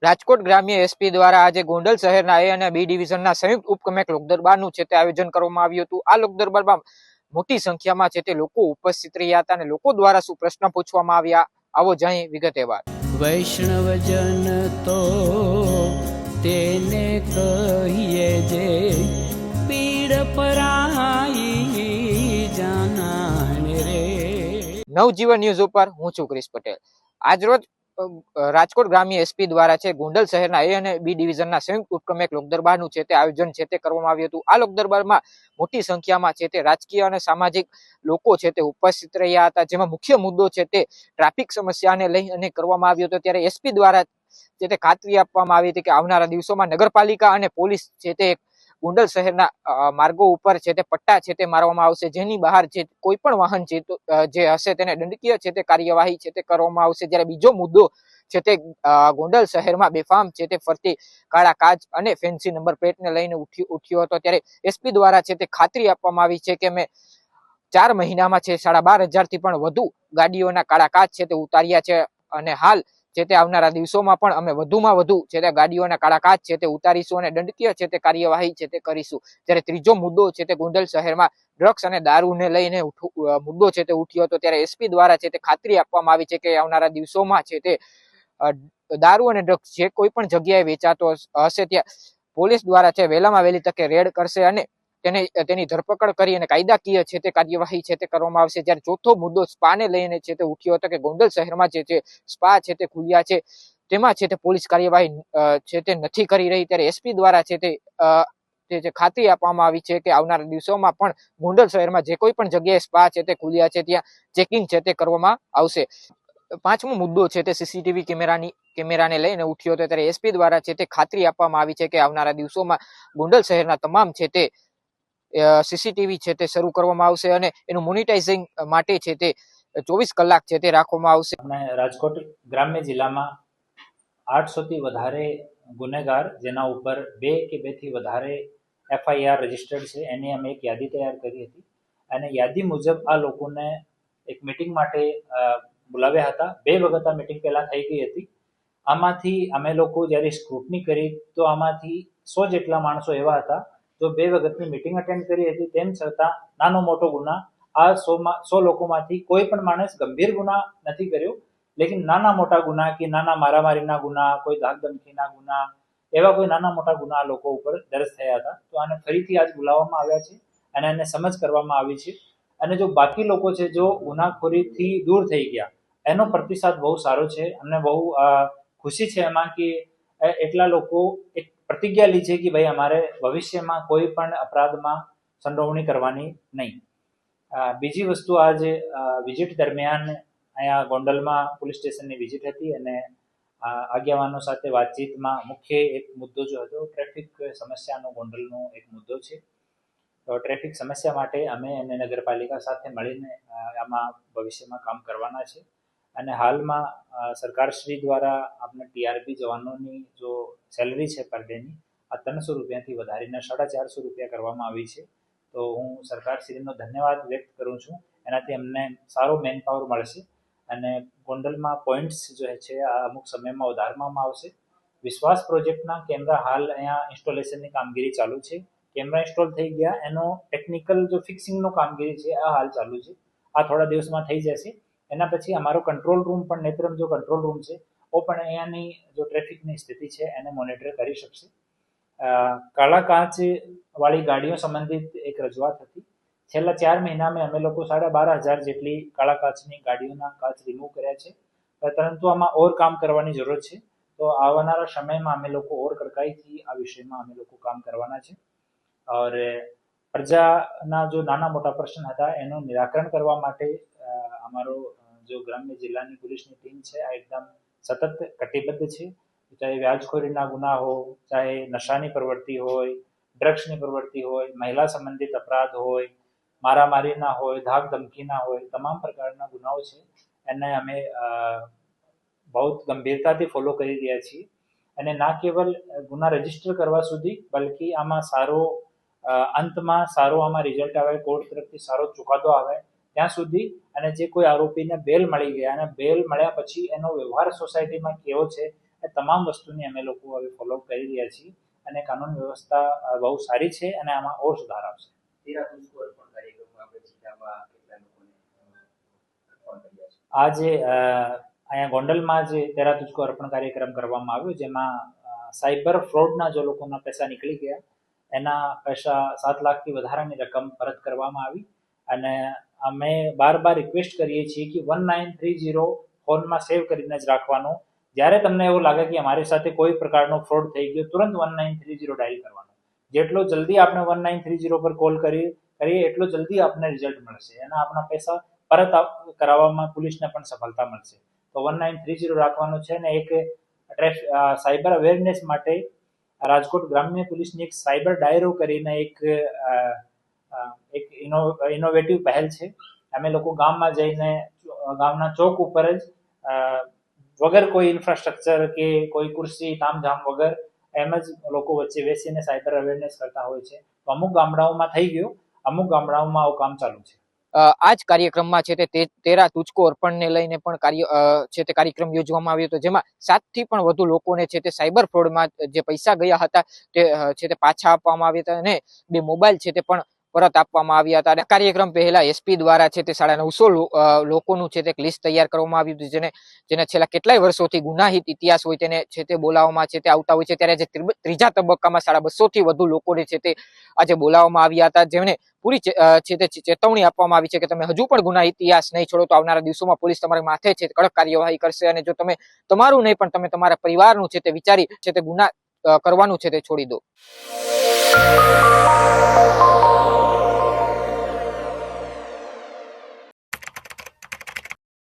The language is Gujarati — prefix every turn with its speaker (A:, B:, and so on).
A: રાજકોટ ગ્રામ્ય એસપી દ્વારા આજે ગોંડલ શહેરના એ અને બી ડિવિઝનના સંયુક્ત ઉપક્રમે લોકદરબારનું છે તે આયોજન કરવામાં આવ્યું હતું। આ લોકદરબારમાં મોટી સંખ્યામાં છે તે લોકો ઉપસ્થિત રહ્યા હતા અને લોકો દ્વારા શું પ્રશ્ન પૂછવામાં આવ્યા, આવો જાણીએ વિગતવાર।
B: વૈષ્ણવજન તો તેને કહીએ જે પીડ પરાઈ જાનાને રે।
A: નવજીવન ન્યૂઝ ઉપર હું છું ક્રિશ પટેલ। આજરોજ રાજકોટ ગ્રામ્ય એસપી દ્વારા છે ગોંડલ શહેરના એ અને બી ડિવિઝનના સંયુક્ત ઉપક્રમે લોકદરબારનું છે તે આયોજન છે તે કરવામાં આવ્યું હતું। આ લોકદરબારમાં મોટી સંખ્યામાં છે તે રાજકીય અને સામાજિક લોકો છે તે ઉપસ્થિત રહ્યા હતા, જેમાં મુખ્ય મુદ્દો છે તે ટ્રાફિક સમસ્યાને લઈ અને કરવામાં આવ્યો હતો। ત્યારે એસપી દ્વારા છે તે ખાતરી આપવામાં આવી હતી કે આવનારા દિવસોમાં નગરપાલિકા અને પોલીસ છે તે ગોંડલ શહેરના માર્ગો ઉપર છે તે પટ્ટા છે તે મારવામાં આવશે, જેની બહાર જે કોઈ પણ વાહન જે હશે તેને દંડકીય છે તે કાર્યવાહી છે તે કરવામાં આવશે। જ્યારે બીજો મુદ્દો છે તે ગોંડલ શહેરમાં બેફામ છે તે ફરતી કાળા કાચ અને ફેન્સી નંબર પ્લેટને લઈને ઉઠ્યો હતો। ત્યારે એસપી દ્વારા છે તે ખાતરી આપવામાં આવી છે કે મેં 4 મહિનામાં છે 12,500 થી પણ વધુ ગાડીઓના કાળા કાચ છે તે ઉતાર્યા છે અને હાલ છે તે આવનારા દિવસોમાં પણ અમે વધુમાં વધુ છે તે ગાડીઓના કાળા કાચ છે તે ઉતારીશું અને દંડકીય છે તે કાર્યવાહી છે તે કરીશું। જ્યારે ત્રીજો મુદ્દો છે તે ગોંડલ શહેરમાં ડ્રગ્સ અને દારૂને લઈને મુદ્દો છે તે ઉઠ્યો હતો। ત્યારે એસપી દ્વારા છે તે ખાતરી આપવામાં આવી છે કે આવનારા દિવસોમાં છે તે દારૂ અને ડ્રગ્સ જે કોઈ પણ જગ્યાએ વેચાતો હશે ત્યાં પોલીસ દ્વારા છે વહેલામાં વહેલી તકે રેડ કરશે અને તેની ધરપકડ કરી અને કાયદાકીય છે તે કાર્યવાહી છે તે કરવામાં આવશે। જ્યારે ચોથો મુદ્દો સ્પાને લઈને છે તે ઉઠ્યો હતો કે ગોંડલ શહેરમાં જે સ્પા છે તે ખુલ્યા છે તેમાં છે તે પોલીસ કાર્યવાહી છે તે નથી કરી રહી। ત્યારે એસપી દ્વારા છે તે ખાતરી આપવામાં આવી છે કે આવનારા દિવસોમાં પણ ગોંડલ શહેરમાં જે કોઈ પણ જગ્યાએ સ્પા છે તે ખુલ્યા છે ત્યાં ચેકિંગ છે તે કરવામાં આવશે। પાંચમો મુદ્દો છે તે સીસીટીવી કેમેરાને લઈને ઉઠ્યો હતો। ત્યારે એસપી દ્વારા છે તે ખાતરી આપવામાં આવી છે કે આવનારા દિવસોમાં ગોંડલ શહેરના તમામ છે તે સીસીટીવી છે તે શરૂ કરવામાં આવશે અને એનું મોનિટાઇઝિંગ માટે છે તે 24 કલાક છે તે રાખવામાં આવશે।
C: આપણે રાજકોટ ગ્રામ્ય જિલ્લામાં 800 થી વધારે ગુનેગાર જેના ઉપર 2 કે 2 થી વધારે FIR રજીસ્ટર્ડ છે એની અમે એક યાદી તૈયાર કરી હતી અને યાદી મુજબ આ લોકોને એક મીટિંગ માટે બોલાવ્યા હતા। 2 વખત આ મીટિંગ પહેલા થઈ ગઈ હતી। આમાંથી અમે લોકો જ્યારે સ્ક્રુટની કરી તો આમાંથી 100 જેટલા માણસો એવા હતા જો 2 વખતની મીટિંગ અટેન્ડ કરી હતી, તેમ છતાં નાનો મોટો ગુના આ 100 લોકોમાંથી કોઈ પણ માણસ ગંભીર ગુના નથી કર્યો, લેકિન નાના મોટા ગુના કે નાના મારામારીના ગુના, કોઈ ધાકધમકીના ગુના, એવા કોઈ નાના મોટા ગુના આ લોકો ઉપર દર્જ થયા હતા। તો આને ફરીથી આજ બોલાવવામાં આવ્યા છે અને એને સમજ કરવામાં આવી છે અને જો બાકી લોકો છે જો ગુનાખોરીથી દૂર થઈ ગયા એનો પ્રતિસાદ બહુ સારો છે। અમને બહુ ખુશી છે એમાં કે એટલા લોકો એક પ્રતિજ્ઞા લી છે કે ભાઈ અમારે ભવિષ્યમાં કોઈ પણ અપરાધમાં સંડોવણી કરવાની નહીં। બીજી વસ્તુ આજે વિઝિટ દરમિયાન અહીંયા ગોંડલમાં પોલીસ સ્ટેશનની વિઝિટ હતી અને આગેવાનો સાથે વાતચીતમાં મુખ્ય એક મુદ્દો જો હતો ટ્રાફિક સમસ્યાનો ગોંડલનો એક મુદ્દો છે। તો ટ્રાફિક સમસ્યા માટે અમે અને નગરપાલિકા સાથે મળીને આમાં ભવિષ્યમાં કામ કરવાના છે અને હાલમાં સરકારશ્રી દ્વારા આપણે ટીઆરપી જવાનોની જો સેલરી છે પર ડેની આ 300 રૂપિયાથી વધારીને 450 રૂપિયા કરવામાં આવી છે। તો હું સરકારશ્રીનો ધન્યવાદ વ્યક્ત કરું છું, એનાથી અમને સારો મેન પાવર મળશે અને ગોંડલમાં પોઈન્ટ્સ જો છે આ અમુક સમયમાં વધારવામાં આવશે। વિશ્વાસ પ્રોજેક્ટના કેમેરા હાલ અહીંયા ઇન્સ્ટોલેશનની કામગીરી ચાલુ છે। કેમેરા ઇન્સ્ટોલ થઈ ગયા, એનો ટેકનિકલ જો ફિક્સિંગનો કામગીરી છે આ હાલ ચાલુ છે, આ થોડા દિવસમાં થઈ જશે। એના પછી અમારો કંટ્રોલ રૂમ પણ નેત્રમ જો કંટ્રોલ રૂમ છે ਉਹ પણ અહીંયાની જો ટ્રાફિકની સ્થિતિ છે એને મોનિટર કરી શકશે। કાળા કાચ વાળી ગાડીઓ સંબંધિત એક રજૂઆત હતી। છેલ્લા 4 મહિનામાં અમે લોકો 12,500 જેટલી કાળા કાચની ગાડીઓના કાચ રિમૂવ કર્યા છે, પરંતુ આમાં ઓર કામ કરવાની જરૂર છે। તો આવનારા સમયમાં અમે લોકો ઓર કડકાઈથી આ વિષયમાં અમે લોકો કામ કરવાના છે और પ્રજાના જો નાના મોટા પ્રશ્ન હતા એનું નિરાકરણ કરવા માટે અમારો जो ग्राम्य जिल्लाની પોલીસની ટીમ છે આ એકદમ સતત કટિબદ્ધ છે। ચાહે વ્યાજખોરીના ગુના हो, ચાહે નશાની પ્રવૃત્તિ હોય, ડ્રગ્સની પ્રવૃત્તિ હોય, મહિલા સંબંધિત અપરાધ હોય, મારામારીના હોય, ધાક ધમકીના હોય, તમામ પ્રકારના ગુનાઓ છે એને અમે બહુ ગંભીરતાથી ફોલો કરી રહ્યા છીએ અને ના કેવલ ગુના રજીસ્ટર કરવા સુધી બલકી આમાં સારો અંતમાં સારો આમાં રિઝલ્ટ આવે, કોર્ટ તરફથી સારો ચુકાદો આવે ત્યાં સુધી અને જે કોઈ આરોપીને બેલ મળી ગયા અને બેલ મળ્યા પછી એનો વ્યવહાર સોસાયટીમાં કેવો છે એ તમામ વસ્તુની અમે લોકો હવે ફોલો કરી રહ્યા છીએ અને કાનૂન વ્યવસ્થા બહુ સારી છે અને આમાં ઓર સુધાર આવશે. આજે અહીંયા ગોંડલમાં જે તેરા તુજકો અર્પણ કાર્યક્રમ કરવામાં આવ્યો, જેમાં સાયબર ફ્રોડના જે લોકોના પૈસા નીકળી ગયા એના પૈસા 7 લાખથી વધારાની રકમ પરત કરવામાં આવી. અને અમે બાર રિક્વેસ્ટ કરીએ છીએ કે 1930 ફોનમાં સેવ કરીને જ રાખવાનો. જ્યારે તમને એવું લાગે કે અમારી સાથે કોઈ પ્રકારનો ફ્રોડ થઈ ગયો, તુરંત 1930 ડાયલ કરવાનો. જેટલો જલ્દી આપણે 1930 પર કોલ કરીએ એટલો જલ્દી આપણને રિઝલ્ટ મળશે અને આપણા પૈસા પરત કરાવવામાં પોલીસને પણ સફળતા મળશે. તો 1930 રાખવાનું છે. ને એક સાયબર અવેરનેસ માટે રાજકોટ ગ્રામ્ય પોલીસની એક સાયબર ડાયરો કરીને એક ઇનોવેટિવ પહેલ છે. અમે લોકો ગામમાં જઈને ગામના ચોક ઉપર જ વગર કોઈ ઇન્ફ્રાસ્ટ્રક્ચર કે કોઈ ખુરશી તામઝામ વગર એમ જ લોકો વચ્ચે બેસીને સાયબર અવેરનેસ કરતા હોય છે. તો અમુક ગામડાઓમાં થઈ ગયું, અમુક ગામડાઓમાં આવું કામ ચાલુ છે.
A: આ જ કાર્યક્રમમાં છે તે તેરા તુજકો અર્પણને લઈને પણ કાર્યક્રમ યોજવામાં આવ્યો હતો, જેમાં 7 થી પણ વધુ લોકોને છે તે સાયબર ફ્રોડમાં જે પૈસા ગયા હતા તે છે તે પાછા આપવામાં આવ્યા હતા અને 2 મોબાઈલ છે તે પણ પરત આપવામાં આવ્યા હતા. અને કાર્યક્રમ પહેલા એસપી દ્વારા છે તે 950 લોકોનું છે તે લિસ્ટ તૈયાર કરવામાં આવ્યું હતું, જેને છેલ્લા કેટલાય વર્ષોથી ગુનાહિત ઇતિહાસ હોય તેને છે તે બોલાવવામાં છે તે આવતા હોય છે. ત્યારે જે ત્રીજા તબક્કામાં 250 થી વધુ લોકોને છે તે આજે બોલાવવામાં આવ્યા હતા, જેમને પૂરી છે તે ચેતવણી આપવામાં આવી છે કે તમે હજુ પણ ગુના ઇતિહાસ નહીં છોડો તો આવનારા દિવસોમાં પોલીસ તમારી માથે છે કડક કાર્યવાહી કરશે. અને જો તમે તમારું નહીં પણ તમે તમારા પરિવારનું છે તે વિચારી છે તે ગુના કરવાનું છે તે છોડી દો.